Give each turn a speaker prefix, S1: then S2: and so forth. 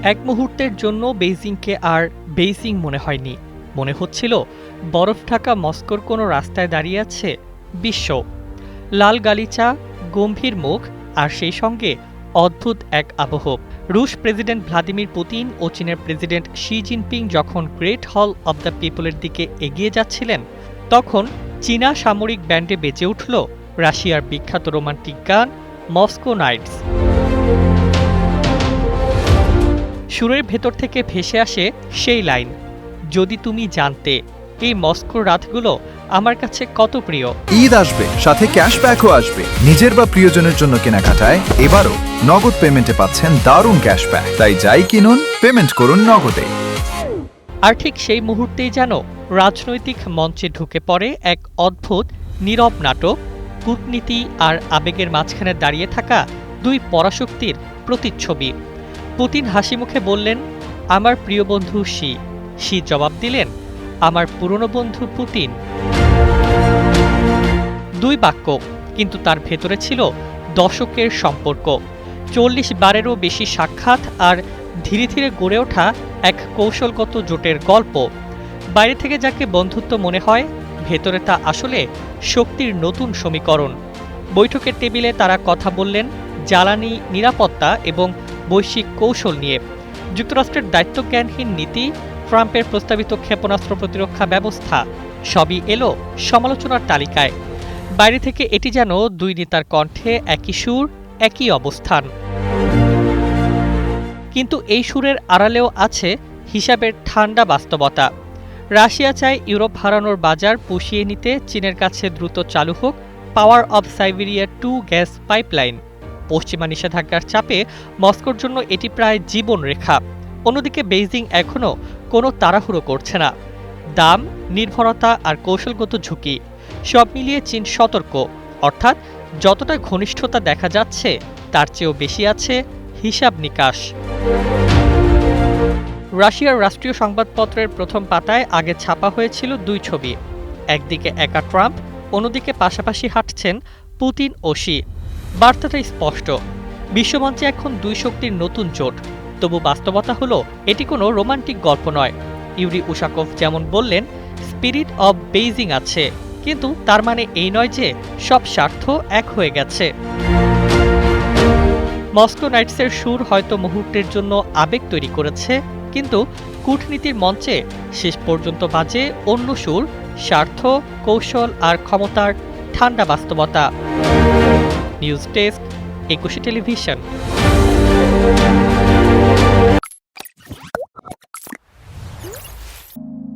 S1: এক মুহূর্তের জন্য বেইজিংকে আর বেইজিং মনে হয়নি। মনে হচ্ছিল বরফ ঢাকা মস্কোর কোনো রাস্তায় দাঁড়িয়ে আছে বিশ্ব। লাল গালিচা, গম্ভীর মুখ, আর সেই সঙ্গে অদ্ভুত এক আবহ। রুশ প্রেসিডেন্ট ভ্লাদিমির পুতিন ও চীনের প্রেসিডেন্ট শি জিনপিং যখন গ্রেট হল অব দ্য পিপলের দিকে এগিয়ে যাচ্ছিলেন, তখন চীনা সামরিক ব্যান্ডে বেজে উঠল রাশিয়ার বিখ্যাত রোমান্টিক গান মস্কো নাইটস। সুরের ভেতর থেকে ভেসে আসে সেই লাইন, যদি তুমি জানতে এই মস্কোর রাতগুলো আমার কাছে কত প্রিয়।
S2: ঈদ আসবে, সাথে ক্যাশব্যাকও আসবে। নিজের বা প্রিয়জনের জন্য কেনাকাটায় এবারও নগদ পেমেন্টে পাচ্ছেন দারুণ ক্যাশব্যাক। তাই যাই কিনুন, পেমেন্ট করুন নগদে।
S1: আর ঠিক সেই মুহূর্তেই যেন রাজনৈতিক মঞ্চে ঢুকে পড়ে এক অদ্ভুত নীরব নাটক। কূটনীতি আর আবেগের মাঝখানে দাঁড়িয়ে থাকা দুই পরাশক্তির প্রতিচ্ছবি। পুতিন হাসিমুখে বললেন, আমার প্রিয় বন্ধু শি। শি জবাব দিলেন, আমার পুরনো বন্ধু পুতিন। দুই বাক্য, কিন্তু তার ভেতরে ছিল দশকের সম্পর্ক, 40 বারেরও বেশি সাক্ষাৎ আর ধীরে ধীরে গড়ে ওঠা এক কৌশলগত জোটের গল্প। বাইরে থেকে যাকে বন্ধুত্ব মনে হয়, ভেতরে তা আসলে শক্তির নতুন সমীকরণ। বৈঠকের টেবিলে তারা কথা বললেন জ্বালানি, নিরাপত্তা এবং বৈশ্বিক কৌশল নিয়ে। যুক্তরাষ্ট্রের দায়িত্বজ্ঞানহীন নীতি, ট্রাম্পের প্রস্তাবিত ক্ষেপণাস্ত্র প্রতিরক্ষা ব্যবস্থা, সবই এলো সমালোচনার তালিকায়। বাইরে থেকে এটি যেন দুই নেতার কণ্ঠে একই সুর, একই অবস্থান। কিন্তু এই সুরের আড়ালেও আছে হিসাবের ঠান্ডা বাস্তবতা। রাশিয়া চায় ইউরোপ হারানোর বাজার পুষিয়ে নিতে চীনের কাছে দ্রুত চালু হোক power of Siberia 2 gas pipeline. পশ্চিমা নিষেধাজ্ঞার চাপে মস্কোর জন্য এটি প্রায় জীবনরেখা। অন্যদিকে বেইজিং এখনও কোনো তাড়াহুড়ো করছে না। দাম, নির্ভরতা আর কৌশলগত ঝুঁকি সব মিলিয়ে চীন সতর্ক। অর্থাৎ যতটা ঘনিষ্ঠতা দেখা যাচ্ছে, তার চেয়েও বেশি আছে হিসাব নিকাশ। রাশিয়ার রাষ্ট্রীয় সংবাদপত্রের প্রথম পাতায় আগে ছাপা হয়েছিল দুই ছবি। একদিকে একা ট্রাম্প, অন্যদিকে পাশাপাশি হাঁটছেন পুতিন ও শি। বার্তাটা স্পষ্ট, বিশ্বমঞ্চে এখন দুই শক্তির নতুন জোট। তবু বাস্তবতা হলো এটি কোনো রোমান্টিক গল্প নয়। ইউরি উশাকভ যেমন বললেন, স্পিরিট অব বেইজিং আছে, কিন্তু তার মানে এই নয় যে সব স্বার্থ এক হয়ে গেছে। মস্কো নাইটসের সুর হয়তো মুহূর্তের জন্য আবেগ তৈরি করেছে, কিন্তু কূটনীতির মঞ্চে শেষ পর্যন্ত বাজে অন্য সুর, স্বার্থ, কৌশল আর ক্ষমতার ঠান্ডা বাস্তবতা। News desk, 21 television.